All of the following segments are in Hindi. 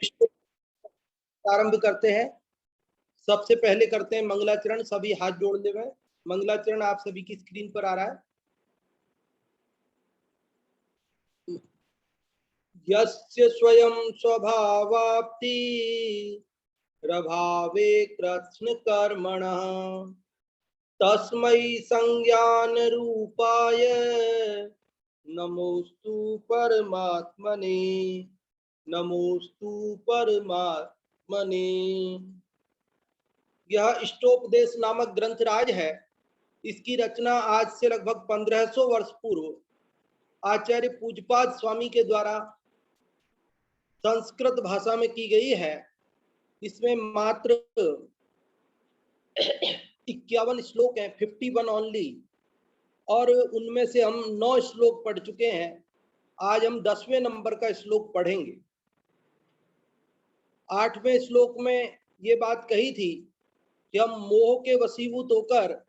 इसको प्रारंभ करते हैं। सबसे पहले करते हैं मंगलाचरण। सभी हाथ जोड़ ले हुए। मंगलाचरण आप सभी की स्क्रीन पर आ रहा है। यस्य स्वयं स्वभावाप्ति प्रभावे कृष्ण कर्मणः तस्मै संज्ञान रूपाय नमोस्तु परमात्मने। नमोस्तु परमात्मने। यह इष्टोपदेश नामक ग्रंथराज है। इसकी रचना आज से लगभग 1500 वर्ष पूर्व आचार्य पूज्यपाद स्वामी के द्वारा संस्कृत भाषा में की गई है। इसमें मात्र 51 श्लोक हैं, 51 ओनली, और उनमें से हम 9 श्लोक पढ़ चुके हैं। आज हम 10वें नंबर का श्लोक पढ़ेंगे। 8वें श्लोक में ये बात कही थी कि हम मोह के वशीभूत होकर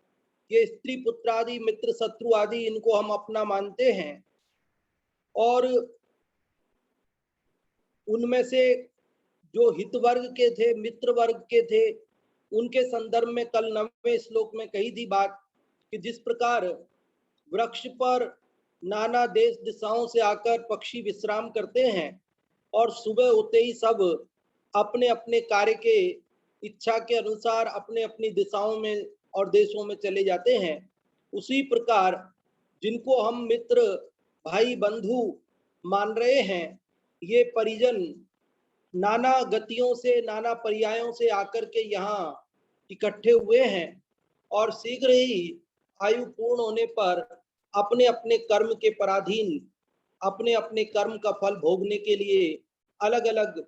ये स्त्री पुत्र आदि मित्र शत्रु आदि इनको हम अपना मानते हैं, और उनमें से जो हित वर्ग के थे, मित्र वर्ग के थे, उनके संदर्भ में कल 9वें श्लोक में कही थी बात कि जिस प्रकार वृक्ष पर नाना देश दिशाओं से आकर पक्षी विश्राम करते हैं और सुबह होते ही सब अपने अपने कार्य के इच्छा के अनुसार अपने अपनी दिशाओं में और देशों में चले जाते हैं, उसी प्रकार जिनको हम मित्र भाई बंधु मान रहे हैं, ये परिजन नाना गतियों से नाना पर्यायों से आकर के यहाँ इकट्ठे हुए हैं और शीघ्र ही आयु पूर्ण होने पर अपने अपने कर्म के पराधीन अपने अपने कर्म का फल भोगने के लिए अलग अलग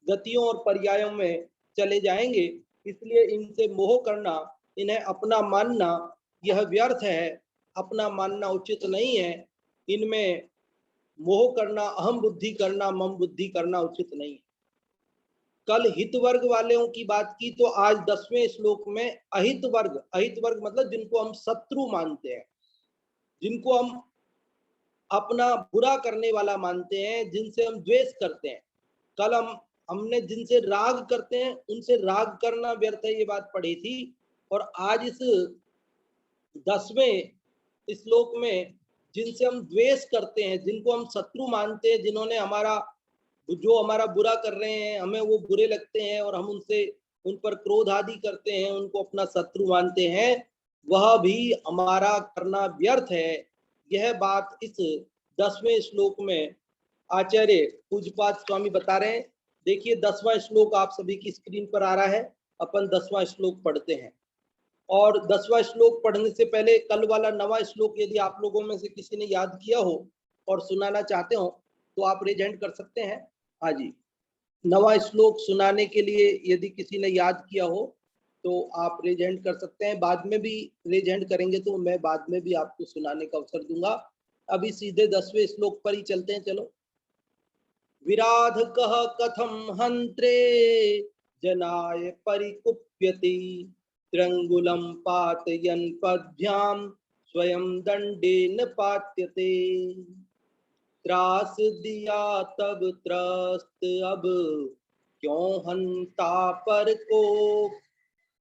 गतियों और पर्यायों में चले जाएंगे। इसलिए इनसे मोह करना, इन्हें अपना मानना, यह व्यर्थ है। अपना मानना उचित नहीं है। इनमें मोह करना, अहम बुद्धि करना, मम बुद्धि करना उचित नहीं है। कल हित वर्ग वालों की बात की, तो आज 10वें श्लोक में अहित वर्ग मतलब जिनको हम शत्रु मानते हैं, जिनको हम अपना बुरा करने वाला मानते हैं, जिनसे हम द्वेष करते हैं। कल हमने जिनसे राग करते हैं उनसे राग करना व्यर्थ है, ये बात पढ़ी थी। और आज इस 10वें श्लोक में जिनसे हम द्वेष करते हैं, जिनको हम शत्रु मानते हैं, जिन्होंने जो हमारा बुरा कर रहे हैं, हमें वो बुरे लगते हैं और हम उन पर क्रोध आदि करते हैं, उनको अपना शत्रु मानते हैं, वह भी हमारा करना व्यर्थ है। यह बात इस 10वें श्लोक में आचार्य पूज्यपाद स्वामी बता रहे हैं। देखिए 10वां श्लोक आप सभी की स्क्रीन पर आ रहा है। अपन 10वां श्लोक पढ़ते हैं। और 10वां श्लोक पढ़ने से पहले कल वाला 9वां श्लोक यदि आप लोगों में से किसी ने याद किया हो और सुनाना चाहते हो तो आप रेज हैंड कर सकते हैं। हाँ जी, 9वां श्लोक सुनाने के लिए यदि किसी ने याद किया हो तो आप रेज हैंड कर सकते हैं। बाद में भी रेज हैंड करेंगे तो मैं बाद में भी आपको सुनाने का अवसर दूंगा। अभी सीधे 10वें श्लोक पर ही चलते हैं। चलो। विराधकः कथम हंत्रे जनाय परिकुप्यति त्र्यंगुलम पातयन पद्भ्याम स्वयं दंडेन पात्यते। त्रास दिया तब त्रस्त अब क्यों हंता पर को,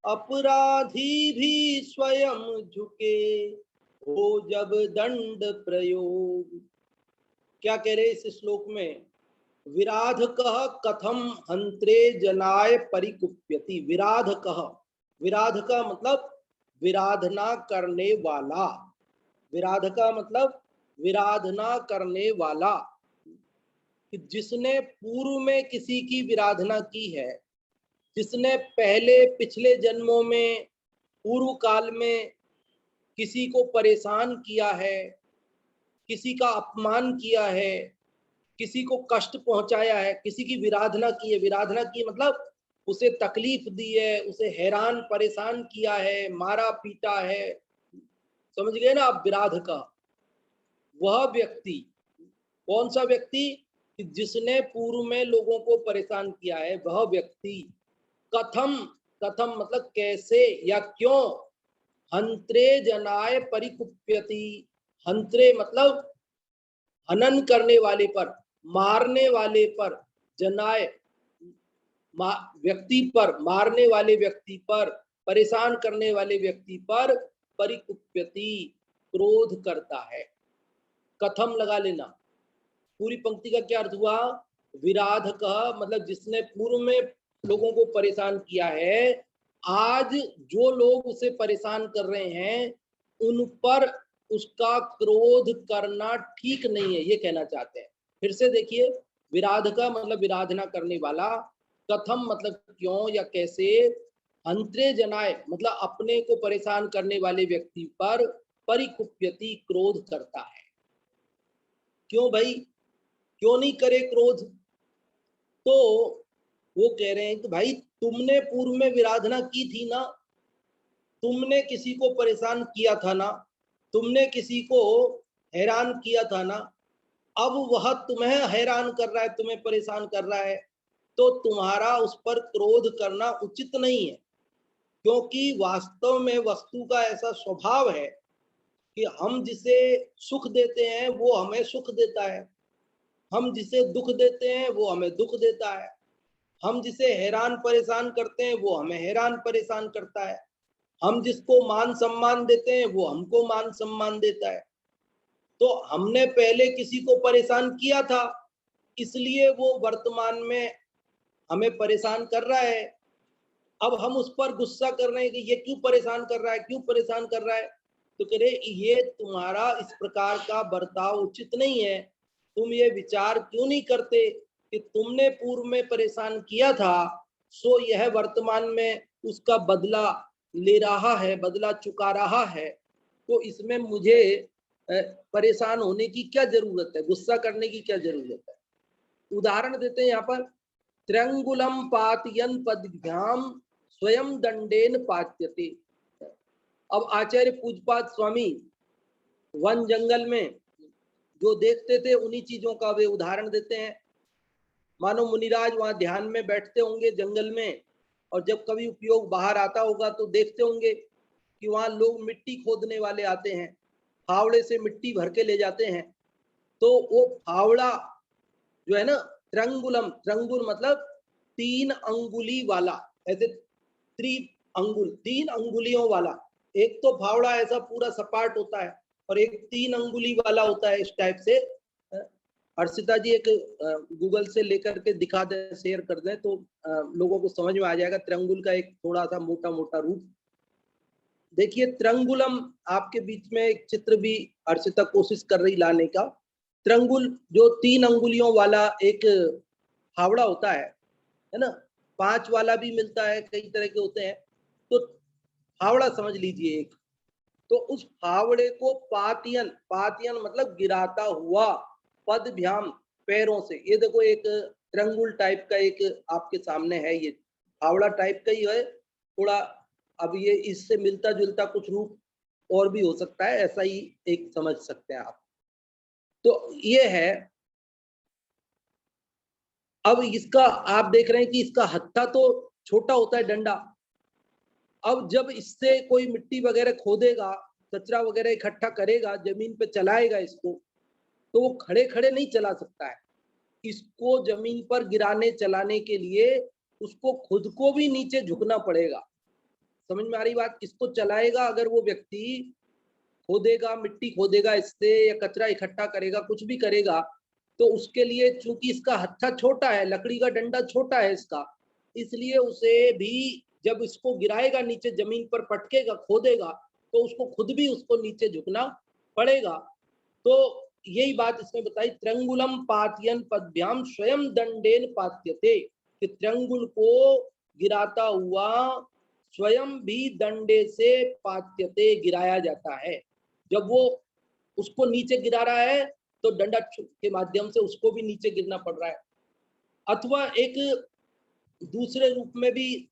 अपराधी भी स्वयं झुके हो जब दंड प्रयोग। क्या कह रहे इस श्लोक में? विराधकः कथम हंत्रे जनाय परिकुप्यति। विराधकः, विराध का मतलब विराधना करने वाला। विराध का मतलब विराधना करने वाला, कि जिसने पूर्व में किसी की विराधना की है, जिसने पहले पिछले जन्मों में पूर्व काल में किसी को परेशान किया है, किसी का अपमान किया है, किसी को कष्ट पहुंचाया है, किसी की विराधना की है। विराधना की मतलब उसे तकलीफ दी है, उसे हैरान परेशान किया है, मारा पीटा है। समझ गए ना आप? विराध का वह व्यक्ति, कौन सा व्यक्ति? जिसने पूर्व में लोगों को परेशान किया है, वह व्यक्ति। कथम, कथम मतलब कैसे या क्यों। हंत्रे जनाय परिकुप्यति। हंत्रे मतलब हनन करने वाले पर, मारने वाले पर, जनाय व्यक्ति पर, मारने वाले व्यक्ति पर, परेशान करने वाले व्यक्ति पर परिकुप्यति, क्रोध करता है। कथम लगा लेना, पूरी पंक्ति का क्या अर्थ हुआ? विराधकः मतलब जिसने पूर्व में लोगों को परेशान किया है, आज जो लोग उसे परेशान कर रहे हैं उन पर उसका क्रोध करना ठीक नहीं है, ये कहना चाहते हैं। फिर से देखिए, विराधका मतलब विराधना करने वाला, कथम मतलब क्यों या कैसे, अंतरे जनाय मतलब अपने को परेशान करने वाले व्यक्ति पर परिकुप्यति, क्रोध करता है। क्यों भाई, क्यों नहीं करे क्रोध? तो वो कह रहे हैं कि भाई तुमने पूर्व में विराधना की थी ना, तुमने किसी को परेशान किया था ना, तुमने किसी को हैरान किया था ना, अब वह तुम्हें हैरान कर रहा है, तुम्हें परेशान कर रहा है, तो तुम्हारा उस पर क्रोध करना उचित नहीं है। क्योंकि वास्तव में वस्तु का ऐसा स्वभाव है कि हम जिसे सुख देते हैं वो हमें सुख देता है, हम जिसे दुख देते हैं वो हमें दुख देता है, हम जिसे हैरान परेशान करते हैं वो हमें हैरान परेशान करता है, हम जिसको मान सम्मान देते हैं वो हमको मान सम्मान देता है। तो हमने पहले किसी को परेशान किया था, इसलिए वो वर्तमान में हमें परेशान कर रहा है। अब हम उस पर गुस्सा कर रहे हैं कि ये क्यों परेशान कर रहा है, क्यों परेशान कर रहा है? तो कह रहे ये तुम्हारा इस प्रकार का बर्ताव उचित नहीं है। तुम ये विचार क्यों नहीं करते कि तुमने पूर्व में परेशान किया था, सो यह वर्तमान में उसका बदला ले रहा है, बदला चुका रहा है, तो इसमें मुझे परेशान होने की क्या जरूरत है, गुस्सा करने की क्या जरूरत है? उदाहरण देते हैं यहाँ पर, त्र्यंगुलम पातयन पदभ्याम स्वयं दंडेन पात्यते। अब आचार्य पूजपाद स्वामी वन जंगल में जो देखते थे उन्हीं चीजों का वे उदाहरण देते हैं। मानो मुनिराज वहां ध्यान में बैठते होंगे जंगल में, और जब कभी उपयोग बाहर आता होगा तो देखते होंगे कि वहां लोग मिट्टी खोदने वाले आते हैं, फावड़े से मिट्टी भर के ले जाते हैं। तो वो फावड़ा जो है ना, त्रिंगुलम, त्रिंगुल मतलब 3 अंगुली वाला, ऐसे अंगुल, 3 अंगुलियों वाला। एक तो फावड़ा ऐसा पूरा सपाट होता है और एक 3 अंगुली वाला होता है, इस टाइप से। हर्षिता जी एक गूगल से लेकर के दिखा दें, शेयर कर दें, तो लोगों को समझ में आ जाएगा त्रिंगुल का एक थोड़ा सा मोटा मोटा रूप। देखिए त्रिंगुलम, आपके बीच में एक चित्र भी हर्षिता कोशिश कर रही लाने का। त्रिंगुल जो 3 अंगुलियों वाला एक फावड़ा होता है ना, 5 वाला भी मिलता है, कई तरह के होते हैं। तो फावड़ा समझ लीजिए एक, तो उस फावड़े को पातियन, पातियन मतलब गिराता हुआ, पदभ्याम पैरों से, ये देखो एक त्रिंगुल टाइप का एक आपके सामने है, ये फावड़ा टाइप का ही है थोड़ा। अब ये इससे मिलता जुलता कुछ रूप और भी हो सकता है, ऐसा ही एक समझ सकते हैं आप। तो ये है। अब इसका आप देख रहे हैं कि इसका हत्था तो छोटा होता है, डंडा। अब जब इससे कोई मिट्टी वगैरह खोदेगा, कचरा वगैरह इकट्ठा करेगा, जमीन पे चलाएगा इसको, तो वो खड़े खड़े नहीं चला सकता है। इसको जमीन पर गिराने चलाने के लिए उसको खुद को भी नीचे झुकना पड़ेगा। समझ में आ रही बात? इसको चलाएगा अगर वो व्यक्ति, खोदेगा, मिट्टी खोदेगा इससे या कचरा इकट्ठा करेगा, कुछ भी करेगा, तो उसके लिए चूंकि इसका हत्था छोटा है, लकड़ी का डंडा छोटा है इसका, इसलिए उसे भी जब इसको गिराएगा नीचे, जमीन पर पटकेगा, खोदेगा, तो उसको खुद भी उसको नीचे झुकना पड़ेगा। तो यही बात इसमें बताई, त्रिंगुलम पातयन पदभ्याम स्वयं दंडेन पात्यते, कि त्रिंगुल को गिराता हुआ स्वयं भी दंडे से पात्यते, गिराया जाता है। जब वो उसको नीचे गिरा रहा है तो डंडा के माध्यम से उसको भी नीचे गिरना पड़ रहा है। अथवा एक दूसरे रूप में भी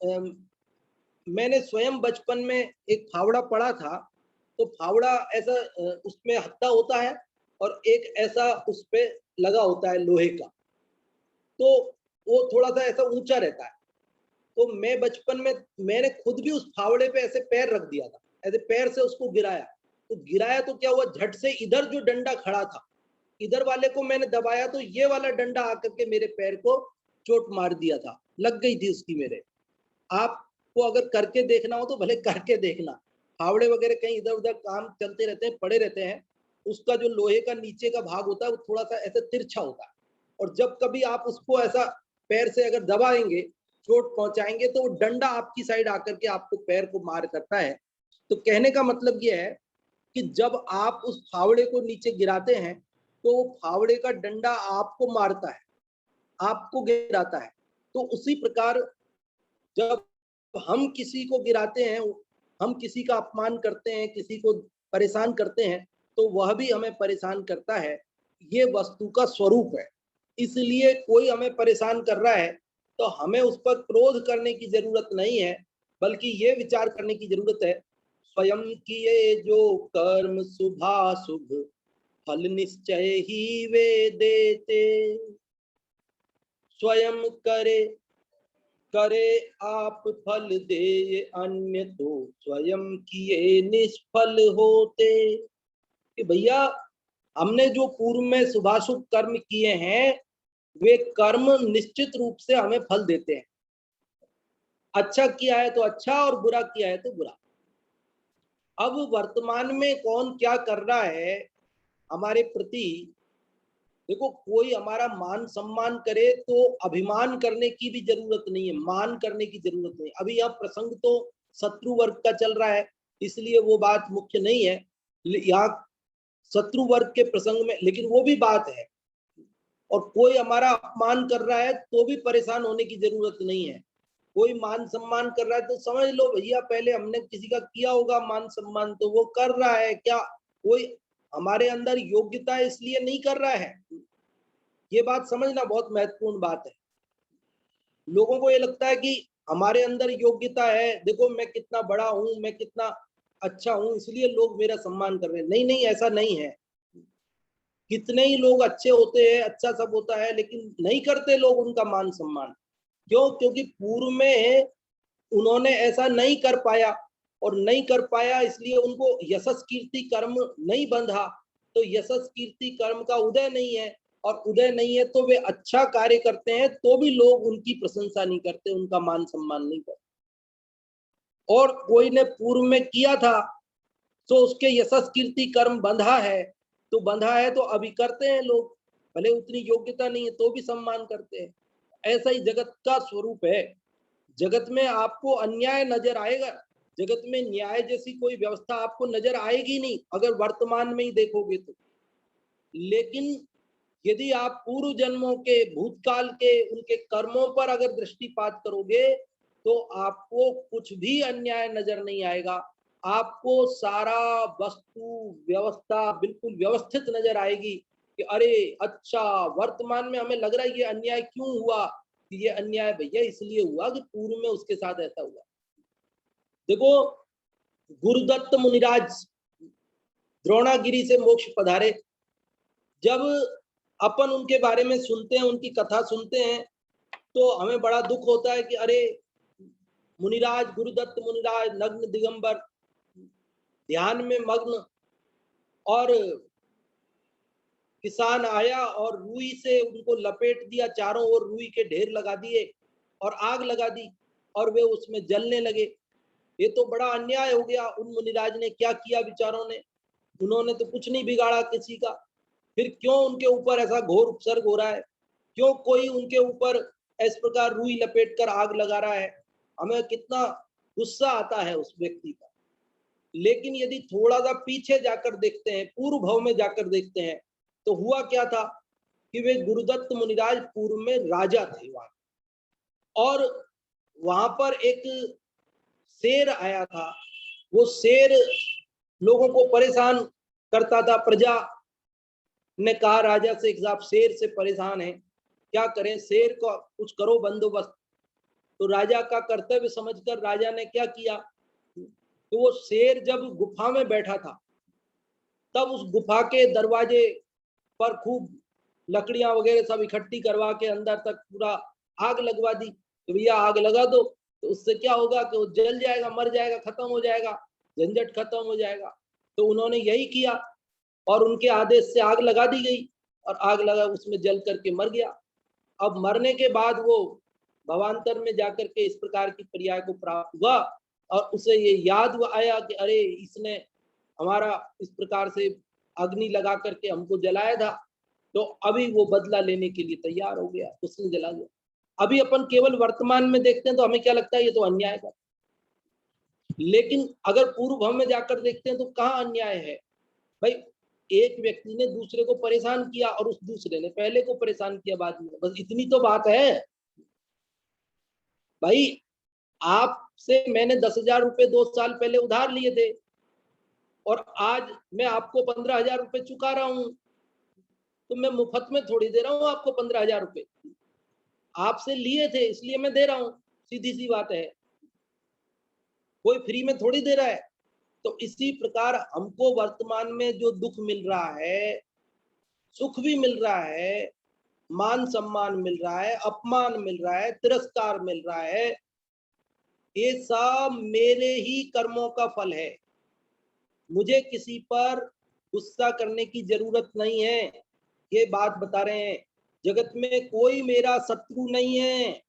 मैंने स्वयं बचपन में एक फावड़ा पढ़ा था। तो फावड़ा ऐसा उसमें हत्था होता है और एक ऐसा उस पे लगा होता है लोहे का, तो वो थोड़ा सा ऐसा ऊंचा रहता है। तो मैं बचपन में मैंने खुद भी उस फावड़े पे ऐसे पैर रख दिया था, ऐसे पैर से उसको गिराया। तो गिराया तो क्या हुआ, झट से इधर जो डंडा खड़ा था, इधर वाले को मैंने दबाया, तो ये वाला डंडा आकर के मेरे पैर को चोट मार दिया था, लग गई थी उसकी मेरे। आपको अगर करके देखना हो तो भले करके देखना। फावड़े वगैरह कहीं इधर उधर काम चलते रहते हैं, पड़े रहते हैं, उसका जो लोहे का नीचे का भाग होता है वो थोड़ा सा ऐसे तिरछा होता है, और जब कभी आप उसको ऐसा पैर से अगर दबाएंगे, चोट पहुंचाएंगे, तो वो डंडा आपकी साइड आकर के आपको पैर को मार करता है। तो कहने का मतलब ये है कि जब आप उस फावड़े को नीचे गिराते हैं तो वो फावड़े का डंडा आपको मारता है, आपको गिराता है। तो उसी प्रकार जब हम किसी को गिराते हैं, हम किसी का अपमान करते हैं, किसी को परेशान करते हैं, तो वह भी हमें परेशान करता है। ये वस्तु का स्वरूप है। इसलिए कोई हमें परेशान कर रहा है तो हमें उस पर क्रोध करने की जरूरत नहीं है, बल्कि ये विचार करने की जरूरत है, स्वयं किए जो कर्म शुभाशुभ फल निश्चय ही वे देते। स्वयं करे करे आप फल दे, अन्य तो स्वयं किए निष्फल होते। कि भैया हमने जो पूर्व में शुभाशुभ कर्म किए हैं, वे कर्म निश्चित रूप से हमें फल देते हैं। अच्छा किया है तो अच्छा, और बुरा किया है तो बुरा। अब वर्तमान में कौन क्या कर रहा है हमारे प्रति, देखो, कोई हमारा मान सम्मान करे तो अभिमान करने की भी जरूरत नहीं है, मान करने की जरूरत नहीं। अभी यह प्रसंग तो शत्रु वर्ग का चल रहा है, इसलिए वो बात मुख्य नहीं है यहाँ शत्रु वर्ग के प्रसंग में, लेकिन वो भी बात है। और कोई हमारा अपमान कर रहा है तो भी परेशान होने की जरूरत नहीं है। कोई मान सम्मान कर रहा है तो समझ लो भैया पहले हमने किसी का किया होगा मान सम्मान, तो वो कर रहा है क्या, कोई हमारे अंदर योग्यता इसलिए नहीं कर रहा है। ये बात समझना बहुत महत्वपूर्ण बात है। लोगों को ये लगता है कि हमारे अंदर योग्यता है, देखो मैं कितना बड़ा हूं, मैं कितना अच्छा हूं, इसलिए लोग मेरा सम्मान कर रहे हैं। नहीं नहीं, ऐसा नहीं है। कितने ही लोग अच्छे होते हैं, अच्छा सब होता है, लेकिन नहीं करते लोग उनका मान सम्मान। क्यों? क्योंकि पूर्व में उन्होंने ऐसा नहीं कर पाया, और नहीं कर पाया इसलिए उनको यशस कीर्ति कर्म नहीं बंधा। तो यशस कीर्ति कर्म का उदय नहीं है, और उदय नहीं है तो वे अच्छा कार्य करते हैं तो भी लोग उनकी प्रशंसा नहीं करते, उनका मान सम्मान नहीं करते। और कोई ने पूर्व में किया था तो उसके यशस कीर्ति कर्म बंधा है, तो बंधा है तो अभी करते हैं लोग, भले उतनी योग्यता नहीं है तो भी सम्मान करते हैं। ऐसा ही जगत का स्वरूप है। जगत में आपको अन्याय नजर आएगा, जगत में न्याय जैसी कोई व्यवस्था आपको नजर आएगी नहीं अगर वर्तमान में ही देखोगे तो। लेकिन यदि आप पूर्व जन्मों के, भूतकाल के उनके कर्मों पर अगर दृष्टिपात करोगे तो आपको कुछ भी अन्याय नजर नहीं आएगा। आपको सारा वस्तु व्यवस्था बिल्कुल व्यवस्थित नजर आएगी कि अरे अच्छा, वर्तमान में हमें लग रहा है ये अन्याय क्यों हुआ, कि ये अन्याय भैया इसलिए हुआ कि पूर्व में उसके साथ ऐसा हुआ। देखो, गुरुदत्त मुनिराज द्रोणागिरी से मोक्ष पधारे, जब अपन उनके बारे में सुनते हैं, उनकी कथा सुनते हैं, तो हमें बड़ा दुख होता है कि अरे मुनिराज, गुरुदत्त मुनिराज नग्न दिगंबर, ध्यान में मग्न, और किसान आया और रुई से उनको लपेट दिया, चारों ओर रुई के ढेर लगा दिए और आग लगा दी, और वे उसमें जलने लगे। ये तो बड़ा अन्याय हो गया। उन मुनिराज ने क्या किया बेचारों ने, उन्होंने तो कुछ नहीं बिगाड़ा किसी का, फिर क्यों उनके ऊपर ऐसा घोर उपसर्ग हो रहा है, क्यों कोई उनके ऊपर इस प्रकार रुई लपेट कर आग लगा रहा है। हमें कितना गुस्सा आता है उस व्यक्ति का। लेकिन यदि थोड़ा सा पीछे जाकर देखते हैं, पूर्व भव में जाकर देखते हैं, तो हुआ क्या था कि वे गुरुदत्त मुनिराज पूर्व में राजा थे वहां, और वहां पर एक शेर आया था। वो शेर लोगों को परेशान करता था। प्रजा ने कहा राजा से कि आप शेर से परेशान हैं, क्या करें, शेर को कुछ करो बंदोबस्त। तो राजा का कर्तव्य समझकर राजा ने क्या किया, तो वो शेर जब गुफा में बैठा था तब उस गुफा के दरवाजे पर खूब लकड़ियां वगैरह सब इकट्ठी करवा के अंदर तक पूरा आग लगवा दी। तो भैया आग लगा दो, तो उससे क्या होगा कि वो जल जाएगा, मर जाएगा, खत्म हो जाएगा, झंझट खत्म हो जाएगा। तो उन्होंने यही किया और उनके आदेश से आग लगा दी गई, और आग लगा उसमें जल करके मर गया। अब मरने के बाद वो भवांतर में जाकर के इस प्रकार की पर्याय को प्राप्त हुआ और उसे ये याद आया कि अरे इसने हमारा इस प्रकार से अग्नि लगा करके हमको जलाया था, तो अभी वो बदला लेने के लिए तैयार हो गया, उसने जला दिया। अभी अपन केवल वर्तमान में देखते हैं तो हमें क्या लगता है ये तो अन्याय है, लेकिन अगर पूर्व भाव में जाकर देखते हैं तो कहाँ अन्याय है भाई। एक व्यक्ति ने दूसरे को परेशान किया और उस दूसरे ने पहले को परेशान किया बाद में, बस इतनी तो बात है भाई। आपसे मैंने 10,000 रुपए 2 साल पहले उधार लिए थे और आज मैं आपको 15,000 रुपए चुका रहा हूं, तो मैं मुफ्त में थोड़ी दे रहा हूं आपको 15,000 रुपए, आपसे लिए थे इसलिए मैं दे रहा हूं, सीधी सी बात है, कोई फ्री में थोड़ी दे रहा है। तो इसी प्रकार हमको वर्तमान में जो दुख मिल रहा है, सुख भी मिल रहा है, मान सम्मान मिल रहा है, अपमान मिल रहा है, तिरस्कार मिल रहा है, ये सब मेरे ही कर्मों का फल है। मुझे किसी पर गुस्सा करने की जरूरत नहीं है। ये बात बता रहे हैं, जगत में कोई मेरा शत्रु नहीं है,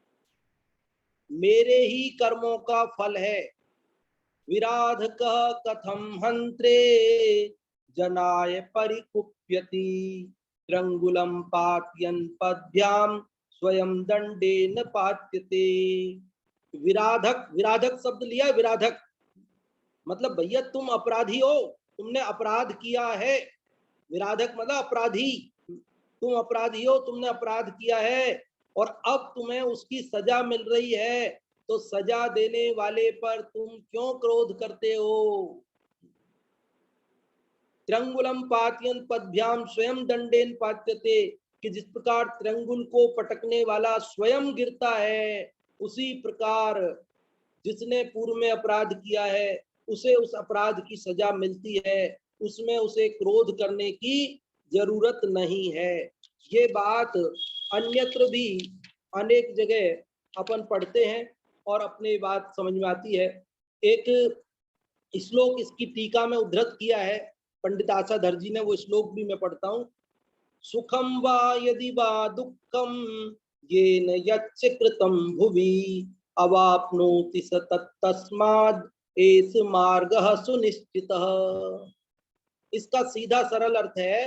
मेरे ही कर्मों का फल है। विराधकः कथम हंत्रे जनाय परिकुप्यति, त्रंगुलम पातयन् पद्भ्याम स्वयं दंडेन पात्यते। विराधक, विराधक शब्द लिया, विराधक मतलब भैया तुम अपराधी हो, तुमने अपराध किया है। विराधक मतलब अपराधी, तुम अपराधी हो, तुमने अपराध किया है और अब तुम्हें उसकी सजा मिल रही है, तो सजा देने वाले पर तुम क्यों क्रोध करते हो। त्रिंगुलम पातयन् पद्भ्याम स्वयं दंडेन पात्यते, कि जिस प्रकार त्रिंगुल को पटकने वाला स्वयं गिरता है, उसी प्रकार जिसने पूर्व में अपराध किया है उसे उस अपराध की सजा मिलती है, उसमें उसे क्रोध करने की जरूरत नहीं है। ये बात अन्यत्र भी अनेक जगह अपन पढ़ते हैं और अपने बात समझ में आती है। एक श्लोक इसकी टीका में उद्धृत किया है पंडित आशाधर जी ने, वो श्लोक भी मैं पढ़ता हूँ। सुखम वा यदि वा दुःखम येन यच्च कृतं भुवि, अवाप्नोति स तत्तस्माद् एष मार्गः सुनिश्चितः। इसका सीधा सरल अर्थ है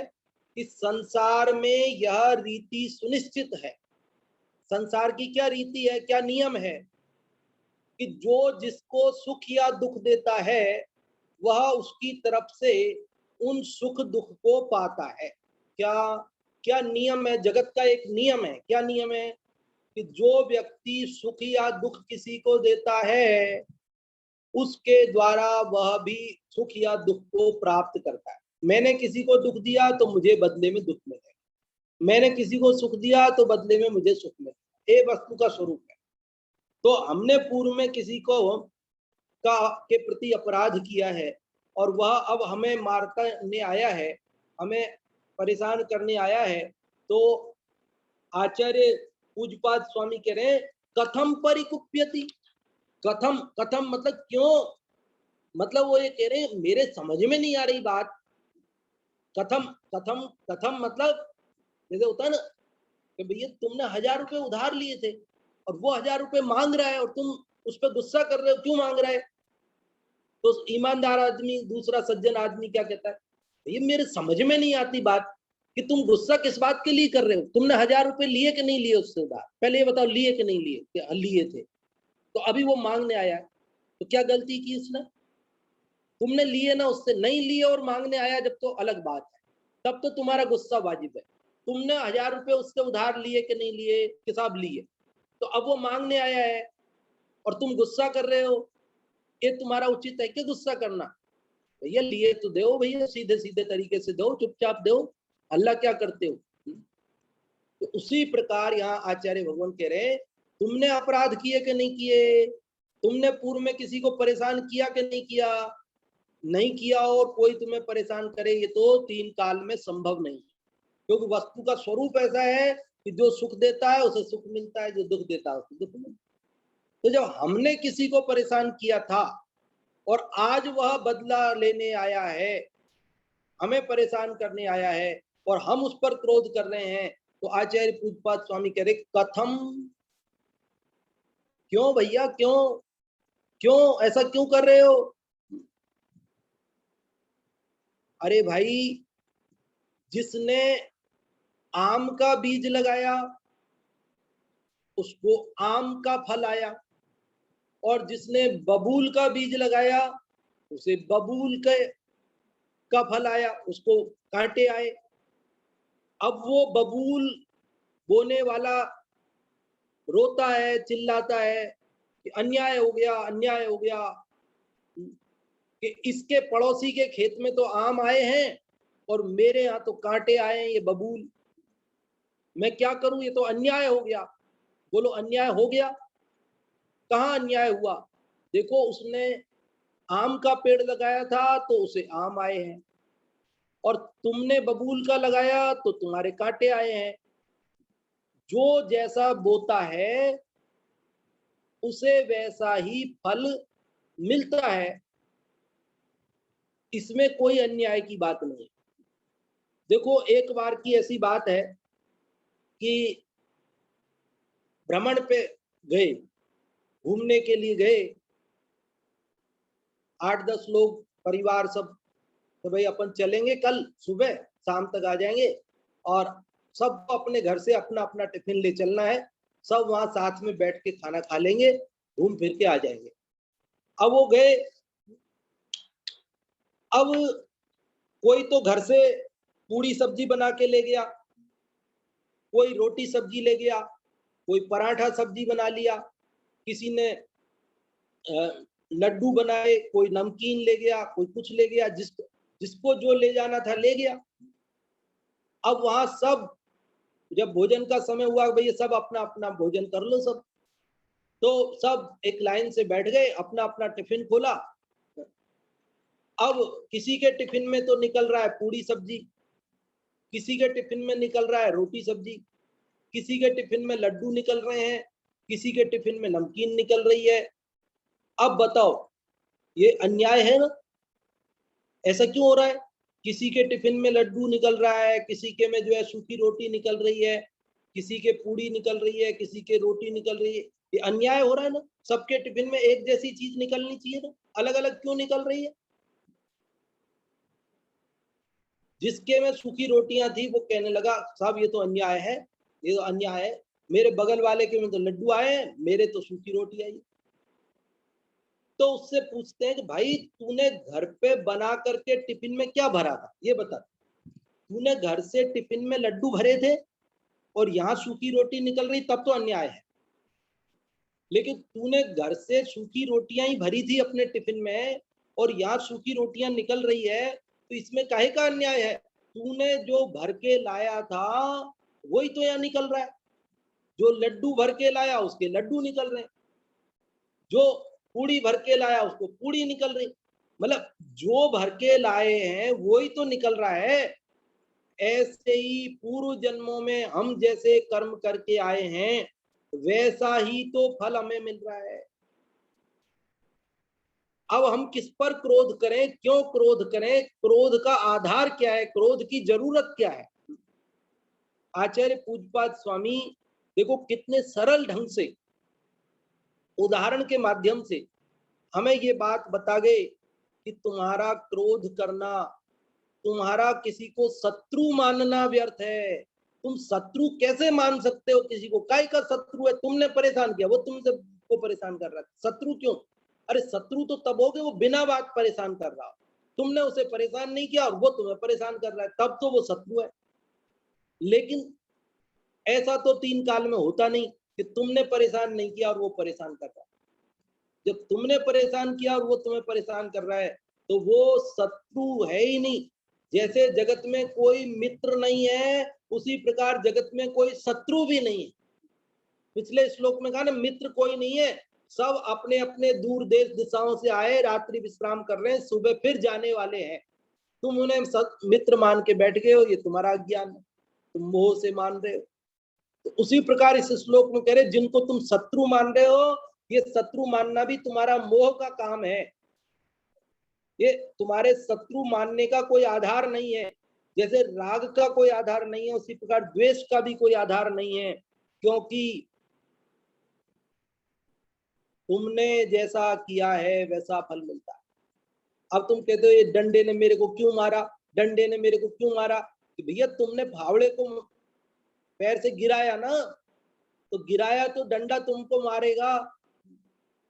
कि संसार में यह रीति सुनिश्चित है। संसार की क्या रीति है, क्या नियम है कि जो जिसको सुख या दुख देता है वह उसकी तरफ से उन सुख दुख को पाता है। क्या क्या नियम है, जगत का एक नियम है। क्या नियम है कि जो व्यक्ति सुख या दुख किसी को देता है उसके द्वारा वह भी सुख या दुख को प्राप्त करता है। मैंने किसी को दुख दिया तो मुझे बदले में दुख मिलेगा, मैंने किसी को सुख दिया तो बदले में मुझे सुख मिलेगा। ये वस्तु का स्वरूप है। तो हमने पूर्व में किसी को के प्रति अपराध किया है और वह अब हमें मारने आया है, हमें परेशान करने आया है, तो आचार्य पूज्यपाद स्वामी कह रहे हैं कथम परिकुप्यति। कथम, कथम मतलब क्यों, मतलब वो ये कह रहे हैं मेरे समझ में नहीं आ रही बात। कथम, कथम, कथम मतलब जैसे होता है ना कि भैया तुमने 1,000 रुपए उधार लिए थे और वो 1,000 रुपए मांग रहा है और तुम उस पर गुस्सा कर रहे हो, क्यों मांग रहा है। तो ईमानदार आदमी, दूसरा सज्जन आदमी क्या कहता है, ये मेरे समझ में नहीं आती बात कि तुम गुस्सा किस बात के लिए कर रहे हो। तुमने 1,000 रुपए लिए कि नहीं लिए उससे उधार, पहले ये बताओ लिए कि नहीं लिए, कि लिए थे तो अभी वो मांगने आया है, तो क्या गलती की उसने। तुमने लिए ना उससे, नहीं लिए और मांगने आया जब तो अलग बात है, तब तो तुम्हारा गुस्सा वाजिब है। तुमने 1,000 रुपए उससे उधार लिए कि नहीं लिए, कि साहब लिए, तो अब वो मांगने आया है और तुम गुस्सा कर रहे हो, ये तुम्हारा उचित है क्या गुस्सा करना। भैया लिए तो दो, भैया सीधे सीधे तरीके से दो, चुपचाप दो, अल्लाह क्या करते हो। तो उसी प्रकार यहाँ आचार्य भगवान कह रहे हैं तुमने अपराध किए कि नहीं किए, तुमने पूर्व में किसी को परेशान किया कि नहीं किया, नहीं किया और कोई तुम्हें परेशान करे ये तो 3 काल में संभव नहीं है, क्योंकि वस्तु का स्वरूप ऐसा है कि जो सुख देता है उसे सुख मिलता है, जो दुख देता है उसे दुख मिलता है। तो जब हमने किसी को परेशान किया था और आज वह बदला लेने आया है, हमें परेशान करने आया है और हम उस पर क्रोध कर रहे हैं, तो आचार्य पूज्यपाद स्वामी कह रहे कथम, क्यों भैया, क्यों क्यों ऐसा क्यों कर रहे हो? अरे भाई, जिसने आम का बीज लगाया उसको आम का फल आया, और जिसने बबूल का बीज लगाया उसे बबूल का फल आया, उसको कांटे आए। अब वो बबूल बोने वाला रोता है, चिल्लाता है कि अन्याय हो गया, अन्याय हो गया, कि इसके पड़ोसी के खेत में तो आम आए हैं और मेरे यहाँ तो कांटे आए हैं, ये बबूल, मैं क्या करूं, ये तो अन्याय हो गया। बोलो अन्याय हो गया? कहाँ अन्याय हुआ? देखो, उसने आम का पेड़ लगाया था तो उसे आम आए हैं, और तुमने बबूल का लगाया तो तुम्हारे कांटे आए हैं। जो जैसा बोता है उसे वैसा ही फल मिलता है, इसमें कोई अन्याय की बात नहीं। देखो, एक बार की ऐसी बात है कि भ्रमण पे गए, घूमने के लिए गए, 8-10 लोग परिवार सब, तो भाई अपन चलेंगे कल सुबह, शाम तक आ जाएंगे, और सब अपने घर से अपना अपना टिफिन ले चलना है, सब वहां साथ में बैठ के खाना खा लेंगे, घूम फिर के आ जाएंगे। अब वो गए। अब कोई तो घर से पूड़ी सब्जी बना के ले गया, कोई रोटी सब्जी ले गया, कोई पराठा सब्जी बना लिया, किसी ने लड्डू बनाए, कोई नमकीन ले गया, कोई कुछ ले गया, जिसको जो ले जाना था ले गया। अब वहां सब, जब भोजन का समय हुआ, भैया सब अपना अपना भोजन कर लो सब, तो सब एक लाइन से बैठ गए, अपना अपना टिफिन खोला। अब किसी के टिफिन में तो निकल रहा है पूड़ी सब्जी, किसी के टिफिन में निकल रहा है रोटी सब्जी, किसी के टिफिन में लड्डू निकल रहे हैं, किसी के टिफिन में नमकीन निकल रही है। अब बताओ, ये अन्याय है ना? ऐसा क्यों हो रहा है? किसी के टिफिन में लड्डू निकल रहा है, किसी के में जो है सूखी रोटी निकल रही है, किसी के पूड़ी निकल रही है, किसी के रोटी निकल रही है। ये अन्याय हो रहा है ना? सबके टिफिन में एक जैसी चीज निकलनी चाहिए ना, अलग अलग क्यों निकल रही है? जिसके में सूखी रोटियां थी वो कहने लगा साहब ये तो अन्याय है, ये तो अन्याय है, मेरे बगल वाले के में तो लड्डू आए हैं, मेरे तो सूखी रोटी आई। तो उससे पूछते हैं कि भाई तूने घर पे बना करके टिफिन में क्या भरा था, ये बता। तूने घर से टिफिन में लड्डू भरे थे और यहाँ सूखी रोटी निकल रही, तब तो अन्याय है। लेकिन तूने घर से सूखी रोटियां ही भरी थी अपने टिफिन में और यहाँ सूखी रोटियां निकल रही है, तो इसमें काहे का अन्याय है? तूने जो भर के लाया था वही तो यहाँ निकल रहा है, जो लड्डू भर के लाया उसके लड्डू निकल रहे हैं, जो पूड़ी भर के लाया उसको पूड़ी निकल रही। मतलब जो भर के लाए हैं वही तो निकल रहा है। ऐसे ही पूर्व जन्मों में हम जैसे कर्म करके आए हैं वैसा ही तो फल हमें मिल रहा है। अब हम किस पर क्रोध करें, क्यों क्रोध करें, क्रोध का आधार क्या है, क्रोध की जरूरत क्या है? आचार्य पूज्यपाद स्वामी देखो कितने सरल ढंग से, उदाहरण के माध्यम से हमें ये बात बता गए कि तुम्हारा क्रोध करना, तुम्हारा किसी को शत्रु मानना व्यर्थ है। तुम शत्रु कैसे मान सकते हो किसी को? काय का शत्रु है? तुमने परेशान किया, वो तुमसे को परेशान कर रहा है, शत्रु क्यों? अरे शत्रु तो तब हो गए वो बिना बात परेशान कर रहा हो, तुमने उसे परेशान नहीं किया और वो तुम्हें परेशान कर रहा है, तब तो वो शत्रु है। लेकिन ऐसा तो तीन काल में होता नहीं कि तुमने परेशान नहीं किया और वो परेशान कर रहा है। जब तुमने परेशान किया और वो तुम्हें परेशान कर रहा है तो वो शत्रु है ही नहीं। जैसे जगत में कोई मित्र नहीं है उसी प्रकार जगत में कोई शत्रु भी नहीं है। पिछले श्लोक में कहा ना, मित्र कोई नहीं है, सब अपने अपने दूर देश दिशाओं से आए, रात्रि विश्राम कर रहे हैं, सुबह फिर जाने वाले हैं। तुम उन्हें मित्र मान के बैठ गए हो, ये तुम्हारा अज्ञान है, तुम मोह से मान रहे हो। तो उसी प्रकार इस श्लोक में कह रहे जिनको तुम शत्रु मान रहे हो, ये शत्रु मानना भी तुम्हारा मोह का काम है, ये तुम्हारे शत्रु मानने का कोई आधार नहीं है। जैसे राग का कोई आधार नहीं है, उसी प्रकार द्वेष का भी कोई आधार नहीं है, क्योंकि तुमने जैसा किया है वैसा फल मिलता है। अब तुम कहते हो ये डंडे ने मेरे को क्यों मारा, डंडे ने मेरे को क्यों मारा, कि भैया तुमने फावड़े को पैर से गिराया ना, तो गिराया तो डंडा तुमको मारेगा,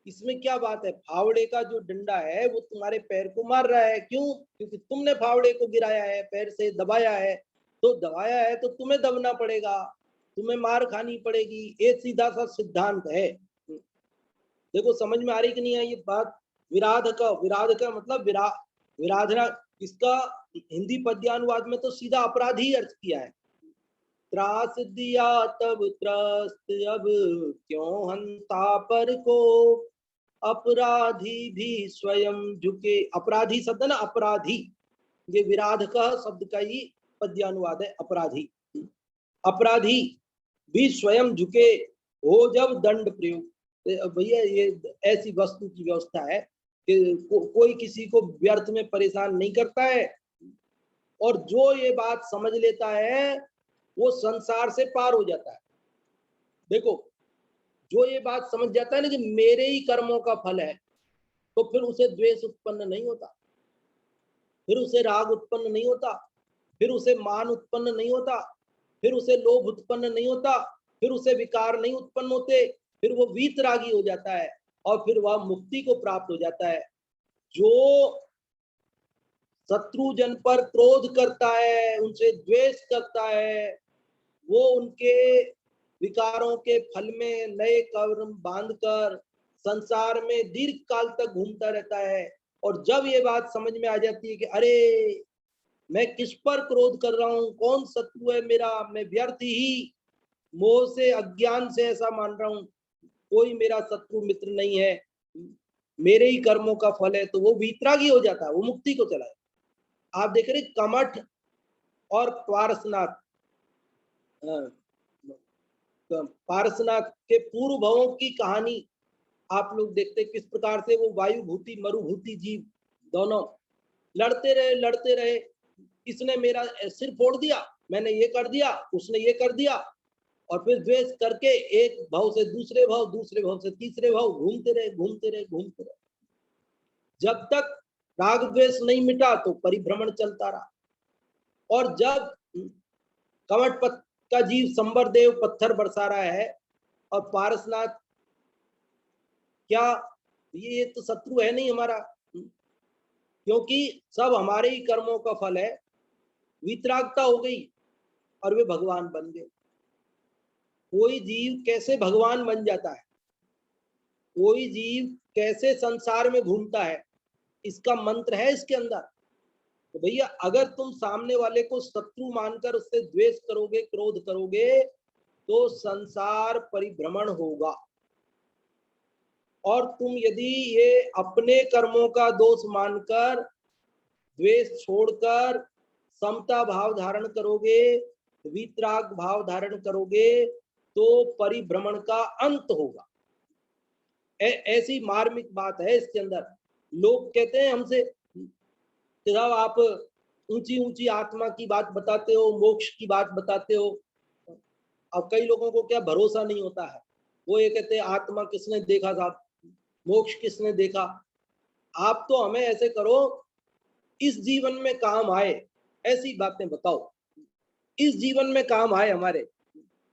इसमें क्या बात है। फावड़े का जो डंडा है वो तुम्हारे पैर को मार रहा है, क्यों, क्योंकि तुमने फावड़े को गिराया है, पैर से दबाया है, तो दबाया है तो तुम्हें दबना पड़ेगा, तुम्हें मार खानी पड़ेगी, ये सीधा सा सिद्धांत है। देखो समझ में आ रही कि नहीं है ये बात। विराध का मतलब विराधना, इसका हिंदी पद्यानुवाद में तो सीधा अपराधी अर्थ किया है। त्रास दिया तब त्रस्त, अब क्यों हंता पर को, अपराधी भी स्वयं झुके। अपराधी शब्द ना, अपराधी, ये विराध का शब्द का ही पद्यानुवाद है, अपराधी। अपराधी भी स्वयं झुके, हो जब दंड प्रयोग। भैया ये ऐसी वस्तु की व्यवस्था है कि कोई किसी को व्यर्थ में परेशान नहीं करता है, और जो ये बात समझ लेता है वो संसार से पार हो जाता है। देखो जो ये बात समझ जाता है ना कि मेरे ही कर्मों का फल है, तो फिर उसे द्वेष उत्पन्न नहीं होता, फिर उसे राग उत्पन्न नहीं होता, फिर उसे मान उत्पन्न नहीं होता, फिर उसे लोभ उत्पन्न नहीं होता, फिर उसे विकार नहीं उत्पन्न होते, फिर वो वीतरागी हो जाता है और फिर वह मुक्ति को प्राप्त हो जाता है। जो शत्रुजन पर क्रोध करता है, उनसे द्वेष करता है, वो उनके विकारों के फल में नए कर्म बांधकर संसार में दीर्घ काल तक घूमता रहता है। और जब ये बात समझ में आ जाती है कि अरे मैं किस पर क्रोध कर रहा हूं, कौन शत्रु है मेरा, मैं व्यर्थ ही मोह से अज्ञान से ऐसा मान रहा हूं, कोई मेरा शत्रु मित्र नहीं है, मेरे ही कर्मों का फल है, तो वो वीतरागी हो जाता है, वो मुक्ति को चला जाता है। आप देख रहे कमठ और पारसनाथ, पारसनाथ के पूर्व भवों की कहानी आप लोग देखते किस प्रकार से वो वायुभूति मरुभूति जीव दोनों लड़ते रहे, इसने मेरा सिर फोड़ दिया, मैंने ये कर दिया, उसने ये कर दिया, और फिर द्वेष करके एक भाव से दूसरे भाव, दूसरे भाव से तीसरे भाव, घूमते रहे। जब तक राग द्वेष नहीं मिटा तो परिभ्रमण चलता रहा। और जब कमठ का जीव संबर देव पत्थर बरसा रहा है और पारसनाथ क्या ये तो शत्रु है नहीं हमारा, क्योंकि सब हमारे ही कर्मों का फल है, वितरागता हो गई और वे भगवान बन गए। कोई जीव कैसे भगवान बन जाता है, कोई जीव कैसे संसार में घूमता है, इसका मंत्र है इसके अंदर। तो भैया अगर तुम सामने वाले को शत्रु मानकर उससे द्वेष करोगे, क्रोध करोगे, तो संसार परिभ्रमण होगा। और तुम यदि ये अपने कर्मों का दोष मानकर द्वेष छोड़कर समता भाव धारण करोगे, वितराग भाव धारण करोगे, तो परिभ्रमण का अंत होगा। ऐसी मार्मिक बात है इसके अंदर। लोग कहते हैं हमसे कि साहब आप ऊंची ऊंची आत्मा की बात बताते हो, मोक्ष की बात बताते हो। अब कई लोगों को क्या भरोसा नहीं होता है, वो ये कहते हैं आत्मा किसने देखा साहब, मोक्ष किसने देखा। आप तो हमें ऐसे करो, इस जीवन में काम आए ऐसी बातें बताओ, इस जीवन में काम आए, हमारे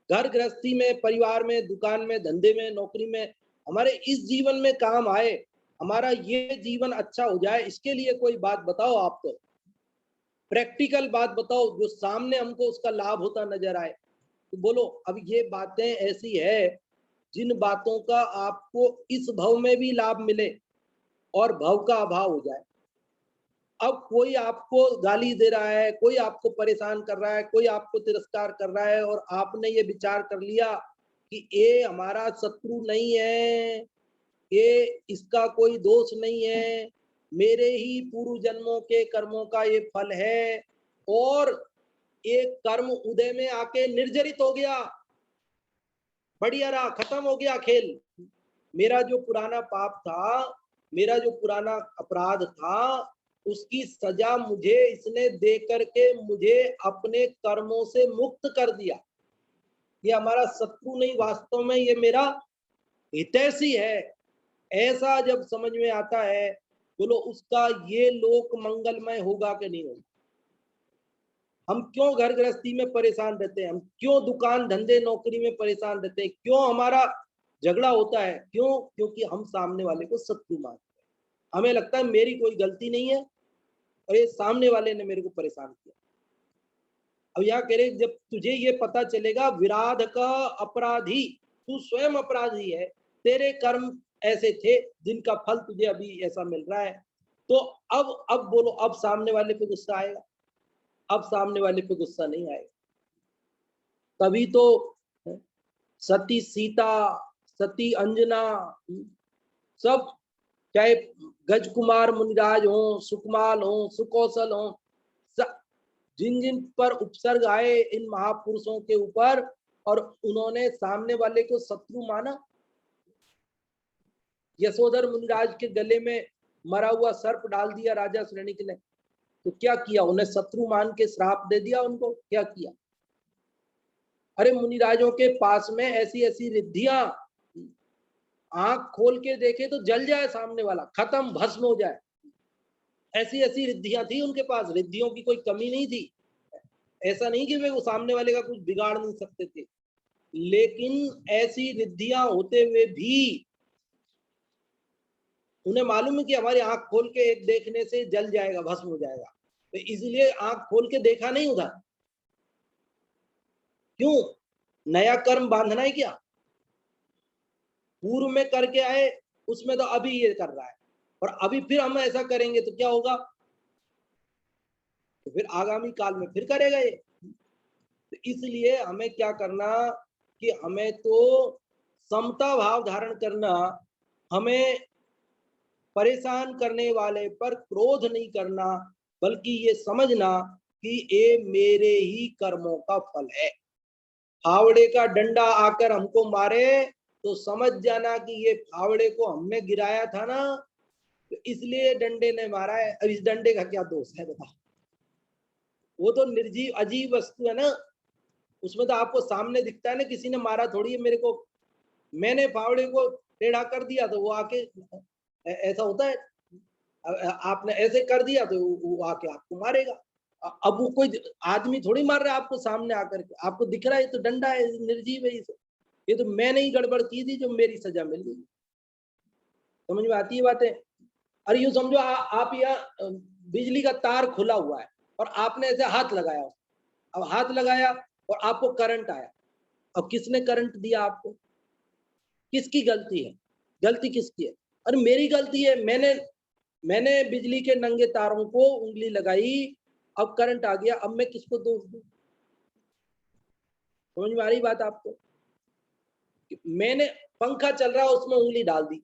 घर गृहस्थी में, परिवार में, दुकान में, धंधे में, नौकरी में, हमारे इस जीवन में काम आए, हमारा ये जीवन अच्छा हो जाए, इसके लिए कोई बात बताओ। आप तो प्रैक्टिकल बात बताओ जो सामने हमको उसका लाभ होता नजर आए, तो बोलो। अब ये बातें ऐसी है जिन बातों का आपको इस भव में भी लाभ मिले और भव का अभाव हो जाए। अब कोई आपको गाली दे रहा है, कोई आपको परेशान कर रहा है, कोई आपको तिरस्कार कर रहा है, और आपने ये विचार कर लिया कि ये हमारा शत्रु नहीं है, ये इसका कोई दोष नहीं है, मेरे ही पूर्व जन्मों के कर्मों का ये फल है, और एक कर्म उदय में आके निर्जरित हो गया, बढ़िया रहा, खत्म हो गया खेल। मेरा जो पुराना पाप था, मेरा जो पुराना अपराध था, उसकी सजा मुझे इसने दे करके मुझे अपने कर्मों से मुक्त कर दिया। ये हमारा शत्रु नहीं, वास्तव में ये मेरा हितैषी है। ऐसा जब समझ में आता है, बोलो उसका ये लोक मंगलमय होगा कि नहीं होगा। हम क्यों घर गृहस्थी में परेशान रहते हैं, हम क्यों दुकान धंधे नौकरी में परेशान रहते हैं, क्यों हमारा झगड़ा होता है, क्यों? क्योंकि हम सामने वाले को शत्रु मानते हैं। हमें लगता है मेरी कोई गलती नहीं है और ये सामने वाले ने मेरे को परेशान किया। अब यहाँ कह रहे जब तुझे ये पता चलेगा विराध का अपराधी, तू स्वयं अपराधी है, तेरे कर्म ऐसे थे जिनका फल तुझे अभी ऐसा मिल रहा है, तो अब बोलो, अब सामने वाले पे गुस्सा आएगा? अब सामने वाले पे गुस्सा नहीं आएगा। तभी तो सती सीता, सती अंजना, सब, चाहे गजकुमार मुनिराज हो, सुकमाल हो, सुकौशल हो, जिन जिन पर उपसर्ग आए इन महापुरुषों के ऊपर, और उन्होंने सामने वाले को शत्रु माना। यशोधर मुनिराज के गले में मरा हुआ सर्प डाल दिया राजा श्रेणिक ने, तो क्या किया? उन्हें शत्रु मान के श्राप दे दिया उनको। क्या किया? अरे मुनिराजों के पास में ऐसी ऐसी रिद्धियां, आंख खोल के देखे तो जल जाए सामने वाला, खत्म, भस्म हो जाए, ऐसी ऐसी रिद्धियां थी उनके पास। रिद्धियों की कोई कमी नहीं थी। ऐसा नहीं कि वे वो सामने वाले का कुछ बिगाड़ नहीं सकते थे, लेकिन ऐसी रिद्धियां होते हुए भी उन्हें मालूम है कि हमारी आंख खोल के एक देखने से जल जाएगा, भस्म हो जाएगा, तो इसलिए आंख खोल के देखा नहीं उधर। क्यों? नया कर्म बांधना है क्या? पूर्व में करके आए, उसमें तो अभी ये कर रहा है, और अभी फिर हम ऐसा करेंगे तो क्या होगा? तो फिर आगामी काल में फिर करेगा ये। तो इसलिए हमें क्या करना कि हमें तो समता भाव धारण करना, हमें परेशान करने वाले पर क्रोध नहीं करना, बल्कि ये समझना कि ये मेरे ही कर्मों का फल है। फावड़े का डंडा आकर हमको मारे तो समझ जाना कि ये फावड़े को हमने गिराया था ना, तो इसलिए डंडे ने मारा है। अब इस डंडे का क्या दोष है बता? वो तो निर्जीव अजीब वस्तु है ना, उसमें तो आपको सामने दिखता है ना, किसी ने मारा थोड़ी है मेरे को। मैंने फावड़े को टेढ़ा कर दिया तो वो आके, ऐसा होता है, आपने ऐसे कर दिया तो वो आके आपको मारेगा। अब वो कोई आदमी थोड़ी मार रहा है आपको सामने आकर के, आपको दिख रहा है ये तो डंडा है, निर्जीव है, ये तो मैंने ही गड़बड़ की थी जो मेरी सजा मिल गई। समझ में आती है बातें? अरे यूं समझो, आप यहाँ बिजली का तार खुला हुआ है और आपने ऐसे हाथ लगाया, अब हाथ लगाया और आपको करंट आया। अब किसने करंट दिया आपको? किसकी गलती है? गलती किसकी है? अरे मेरी गलती है, मैंने बिजली के नंगे तारों को उंगली लगाई, अब करंट आ गया, अब मैं किसको दोष दूं? समझ में आ रही बात आपको? मैंने पंखा चल रहा है उसमें उंगली डाल दी,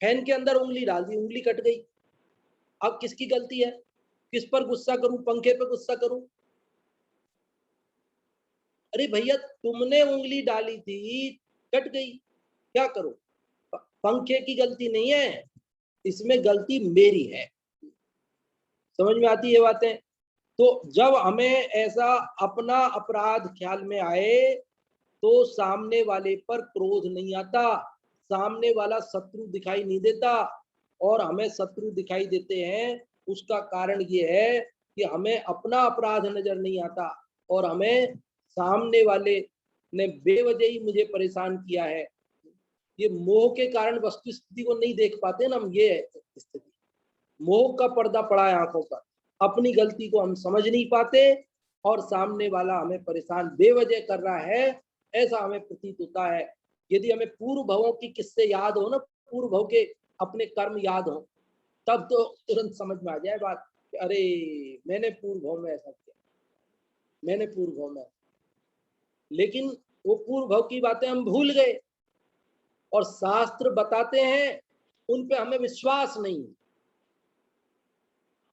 फैन के अंदर उंगली डाल दी, उंगली कट गई, अब किसकी गलती है? किस पर गुस्सा करूं? पंखे पे गुस्सा करूं? अरे भैया तुमने उंगली डाली थी, कट गई, क्या करो? पंखे की गलती नहीं है, इसमें गलती मेरी है। समझ में आती है बातें? तो जब हमें ऐसा अपना अपराध ख्याल में आए तो सामने वाले पर क्रोध नहीं आता, सामने वाला शत्रु दिखाई नहीं देता, और हमें शत्रु दिखाई देते हैं उसका कारण ये है कि हमें अपना अपराध नजर नहीं आता, और हमें सामने वाले ने बेवजह ही मुझे परेशान किया है। ये मोह के कारण वस्तु स्थिति को नहीं देख पाते ना हम, ये है स्थिति। मोह का पर्दा पड़ा है आंखों पर, अपनी गलती को हम समझ नहीं पाते, और सामने वाला हमें परेशान बेवजह कर रहा है, ऐसा हमें प्रतीत होता है। यदि हमें पूर्व भवों की किस्से याद हो ना, पूर्व भव के अपने कर्म याद हो, तब तो तुरंत समझ में आ जाए बात कि अरे मैंने पूर्व भव में ऐसा किया, मैंने पूर्व भव में। लेकिन वो पूर्व भव की बातें हम भूल गए, और शास्त्र बताते हैं उन पे हमें विश्वास नहीं,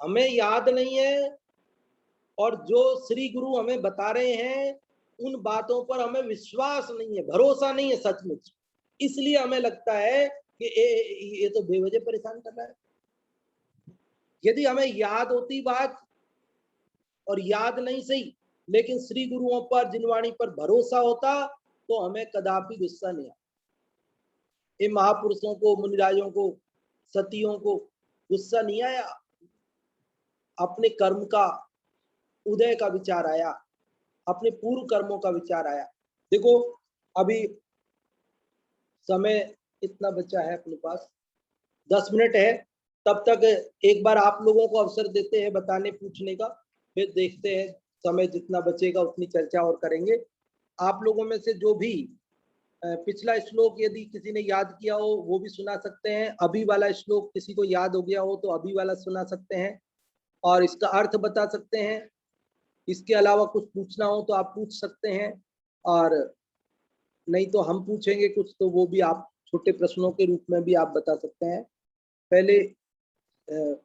हमें याद नहीं है, और जो श्री गुरु हमें बता रहे हैं उन बातों पर हमें विश्वास नहीं है, भरोसा नहीं है सचमुच। इसलिए हमें लगता है कि ये तो बेवजह परेशान कर रहा है, यदि हमें याद होती बात और याद नहीं सही, लेकिन श्री गुरुओं पर जिनवाणी पर भरोसा होता तो हमें कदापि गुस्सा नहीं आता। इन महापुरुषों को, मुनिराजों को, सतियों को गुस्सा नहीं आया, अपने कर्म का उदय का विचार आया, अपने पूर्व कर्मों का विचार आया। देखो अभी समय इतना बचा है अपने पास, 10 मिनट है, तब तक एक बार आप लोगों को अवसर देते हैं बताने पूछने का, फिर देखते हैं समय जितना बचेगा उतनी चर्चा और करेंगे। आप लोगों में से जो भी पिछला श्लोक यदि किसी ने याद किया हो वो भी सुना सकते हैं, अभी वाला श्लोक किसी को याद हो गया हो तो अभी वाला सुना सकते हैं और इसका अर्थ बता सकते हैं। इसके अलावा कुछ पूछना हो तो आप पूछ सकते हैं, और नहीं तो हम पूछेंगे कुछ, तो वो भी आप छोटे प्रश्नों के रूप में भी आप बता सकते हैं। पहले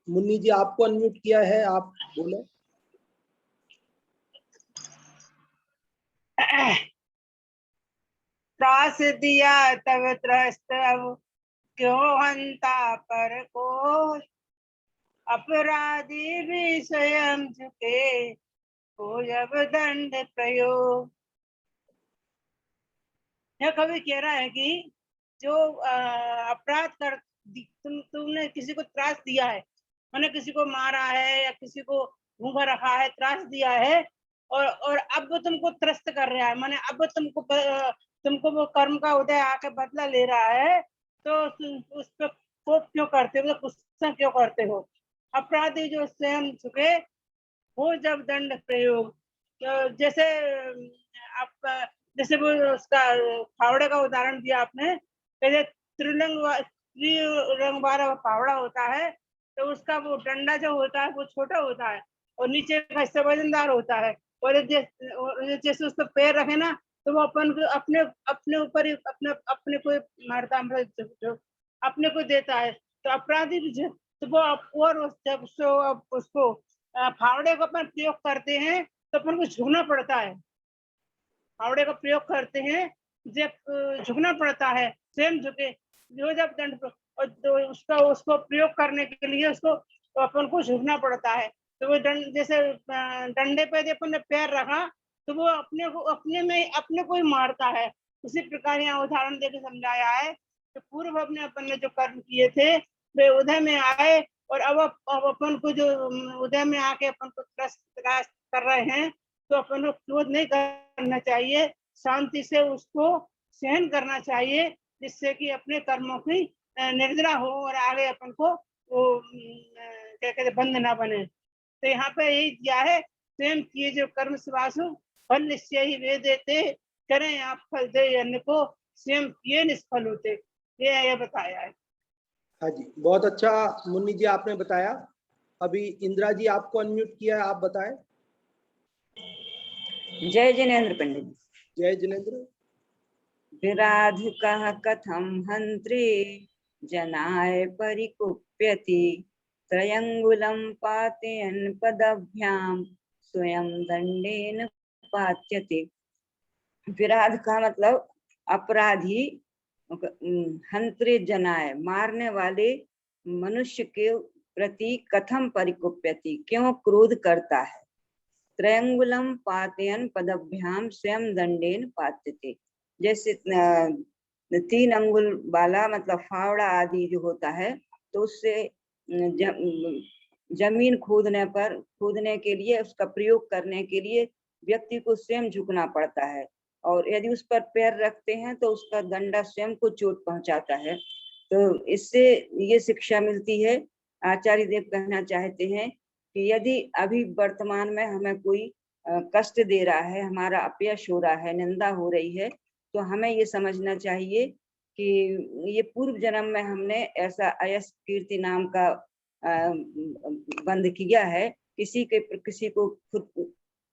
मुन्नी जी आपको अनम्यूट किया है, आप बोले। त्रास दिया तब त्रस्त, अब क्यों हंता पर को, अपराधी भी स्वयं झुके, हो जब दंड प्रयोग। यह कवि कह रहा है कि जो अपराध कर तुमने किसी को त्रास दिया है, मैंने किसी को मारा है या किसी को भूखा रखा है, त्रास दिया है, और अब वो तुमको त्रस्त कर रहा है, मैंने अब तुमको वो कर्म का उदय आके बदला ले रहा है, तो उस पर कोप क्यों करते हो, गुस्सा क्यों करते हो। अपराधी जो स्वयं झुके, हो जब दंड प्रयोग। तो जैसे आप जैसे वो उसका फावड़े का उदाहरण दिया आपने, पहले त्रिरंग वाला फावड़ा होता है, तो उसका वो डंडा जो होता है वो छोटा होता है और नीचे का हिस्सा वजनदार होता है, और जैसे उस पर पैर रखे ना तो वो अपने अपने ऊपर ही अपने को मारता, अपने को देता है। तो अपराधी भी तो वो और जब उसको फावड़े को अपन प्रयोग करते हैं तो अपन को झुकना पड़ता है, फावड़े का प्रयोग करते हैं जब झुकना पड़ता है, स्वयं झुके जो जब दंड, और उसको प्रयोग करने के लिए उसको तो अपन को झुकना पड़ता है। तो वो जैसे डंडे पे अपन ने पैर रखा तो वो अपने को ही मारता है। उसी प्रकार यहाँ उदाहरण देकर समझाया है कि पूर्व अपन ने जो कर्म किए थे वे उदय में आए, और अब अपन को जो उदय में आके अपन को त्रास कर रहे हैं, तो अपन को क्रोध नहीं करना चाहिए, शांति से उसको सहन करना चाहिए, जिससे कि अपने कर्मों की निर्जरा हो और आगे अपन को वो क्या कहते बंध ना बने। तो यहाँ पे यही दिया है, स्वयं किए जो कर्म सुवासु फल निश्चय ही वे देते, करें आप फल दे अन्य को, स्वयं किए निष्फल होते, ये बताया है। हाँ जी, बहुत अच्छा मुन्नी जी आपने बताया। अभी इंदिरा जी आपको अनम्यूट किया है, आप बताएं। जय जिनेन्द्र पंडित। जय जिनेन्द्र। विराधकः कथं हन्त्री जनाय परिकुप्यति, त्रयंगुलं पातयन् पदभ्यां स्वयं दंडेन पात्यते। विराध का मतलब अपराधी, हंत्रे जनाय मारने वाले मनुष्य के प्रति कथम परिकुप्यति क्यों क्रोध करता है, त्रयंगुलम पातयन पदभ्याम स्वयं दंडेन पात्यते। जैसे 3 अंगुल वाला मतलब फावड़ा आदि जो होता है, तो उससे जमीन खोदने के लिए उसका प्रयोग करने के लिए व्यक्ति को स्वयं झुकना पड़ता है, और यदि उस पर पैर रखते हैं तो उसका दंडा स्वयं को चोट पहुंचाता है। तो इससे ये शिक्षा मिलती है, आचार्य देव कहना चाहते हैं कि यदि अभी वर्तमान में हमें कोई कष्ट दे रहा है, हमारा अपयश हो रहा है, निंदा हो रही है, तो हमें ये समझना चाहिए कि ये पूर्व जन्म में हमने ऐसा अयस कीर्ति नाम का बंध किया है, किसी को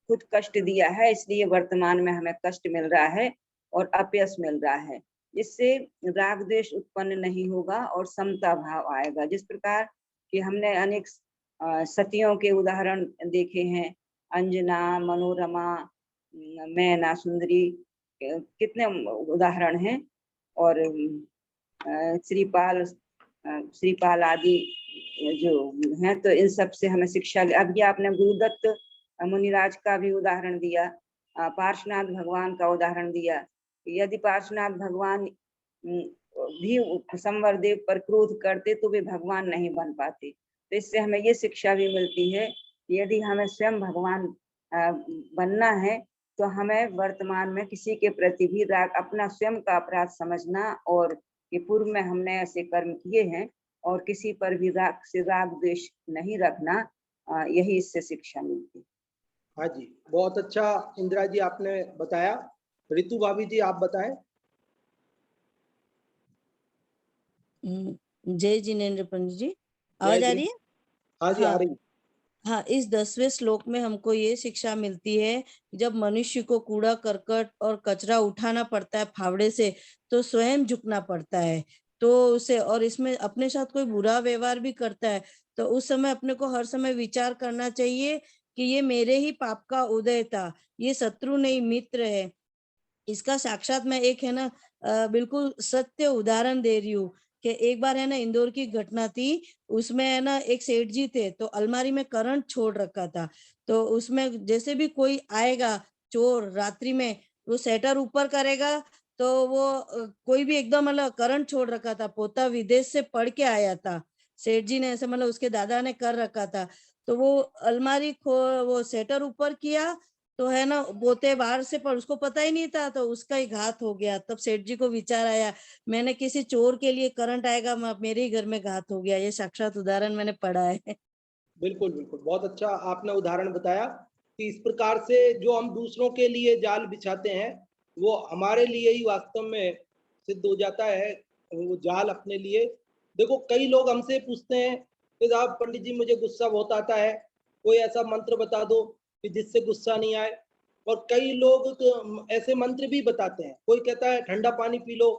खुद कष्ट दिया है, इसलिए वर्तमान में हमें कष्ट मिल रहा है और अपयश मिल रहा है। इससे राग द्वेष उत्पन्न नहीं होगा और समता भाव आएगा। जिस प्रकार कि हमने अनेक सतियों के उदाहरण देखे हैं, अंजना, मनोरमा, मैना, सुंदरी, कितने उदाहरण हैं, और श्रीपाल आदि जो हैं, तो इन सब से हमें शिक्षा। अब ये आपने गुरुदत्त मुनिराज का भी उदाहरण दिया, पार्श्वनाथ भगवान का उदाहरण दिया। यदि पार्श्वनाथ भगवान भी संवर देव पर क्रोध करते तो वे भगवान नहीं बन पाते। तो इससे हमें ये शिक्षा भी मिलती है कि यदि हमें स्वयं भगवान बनना है तो हमें वर्तमान में किसी के प्रति भी राग, अपना स्वयं का अपराध समझना, और ये पूर्व में हमने ऐसे कर्म किए हैं और किसी पर भी राग द्वेष नहीं रखना, यही इससे शिक्षा मिलती है। हाँ जी, बहुत अच्छा इंदिरा जी आपने बताया। ऋतु भाभी जी आप बताएं। जय जिनेन्द्र पंडित जी, आवाज आ रही है? हाँ जी, आ रही। हाँ, इस 10वें श्लोक में हमको ये शिक्षा मिलती है, जब मनुष्य को कूड़ा करकट और कचरा उठाना पड़ता है फावड़े से, तो स्वयं झुकना पड़ता है। तो उसे, और इसमें अपने साथ कोई बुरा व्यवहार भी करता है तो उस समय अपने को हर समय विचार करना चाहिए कि ये मेरे ही पाप का उदय था, ये शत्रु नहीं मित्र है। इसका साक्षात मैं एक है ना बिल्कुल सत्य उदाहरण दे रही हूँ कि एक बार है ना इंदौर की घटना थी, उसमें है ना एक सेठ जी थे, तो अलमारी में करंट छोड़ रखा था। तो उसमें जैसे भी कोई आएगा चोर रात्रि में, वो सेटर ऊपर करेगा तो वो कोई भी एकदम मतलब करंट छोड़ रखा था। पोता विदेश से पढ़ के आया था, सेठ जी ने ऐसे मतलब उसके दादा ने कर रखा था। तो वो अलमारी वो सेटर ऊपर किया तो है ना पोते बाहर से, पर उसको पता ही नहीं था, तो उसका ही घात हो गया। तब सेठ जी को विचार आया, मैंने किसी चोर के लिए करंट आएगा, मेरे ही घर में घात हो गया। ये साक्षात उदाहरण मैंने पढ़ा है। बिल्कुल बिल्कुल, बहुत अच्छा आपने उदाहरण बताया कि इस प्रकार से जो हम दूसरों के लिए जाल बिछाते हैं वो हमारे लिए ही वास्तव में सिद्ध हो जाता है, वो जाल अपने लिए। देखो, कई लोग हमसे पूछते हैं कि साहब पंडित जी मुझे गुस्सा बहुत आता है, कोई ऐसा मंत्र बता दो कि जिससे गुस्सा नहीं आए। और कई लोग तो ऐसे मंत्र भी बताते हैं, कोई कहता है ठंडा पानी पी लो,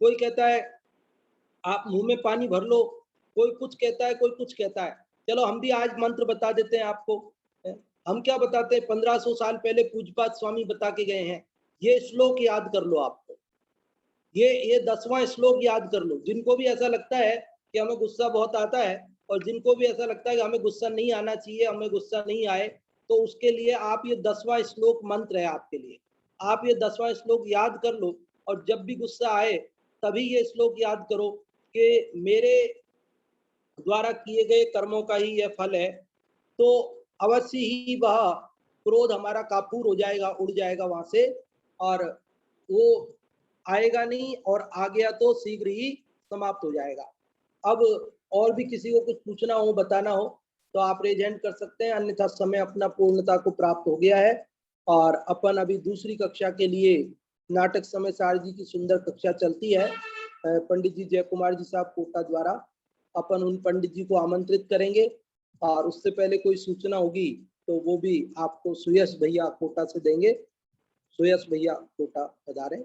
कोई कहता है आप मुंह में पानी भर लो, कोई कुछ कहता है, कोई कुछ कहता है। चलो हम भी आज मंत्र बता देते हैं आपको। हम क्या बताते हैं, 1500 साल पहले पूजपात स्वामी बता के गए हैं। ये श्लोक याद कर लो आपको, ये 10वां श्लोक याद कर लो। जिनको भी ऐसा लगता है कि हमें गुस्सा बहुत आता है और जिनको भी ऐसा लगता है कि हमें गुस्सा नहीं आना चाहिए, हमें गुस्सा नहीं आए, तो उसके लिए आप ये 10वां श्लोक मंत्र है आपके लिए। आप ये 10वां श्लोक याद कर लो और जब भी गुस्सा आए तभी ये श्लोक याद करो कि मेरे द्वारा किए गए कर्मों का ही यह फल है। तो अवश्य ही वह क्रोध हमारा काफूर हो जाएगा, उड़ जाएगा वहां से, और वो आएगा नहीं, और आ गया तो शीघ्र ही समाप्त हो जाएगा। अब और भी किसी को कुछ पूछना हो, बताना हो तो आप रेज हैंड कर सकते हैं, अन्यथा समय अपना पूर्णता को प्राप्त हो गया है और अपन अभी दूसरी कक्षा के लिए नाटक समय सार जी की सुंदर कक्षा चलती है पंडित जी जय कुमार जी साहब कोटा द्वारा। अपन उन पंडित जी को आमंत्रित करेंगे और उससे पहले कोई सूचना होगी तो वो भी आपको सुयश भैया कोटा से देंगे। सुयश भैया कोटा पधारें।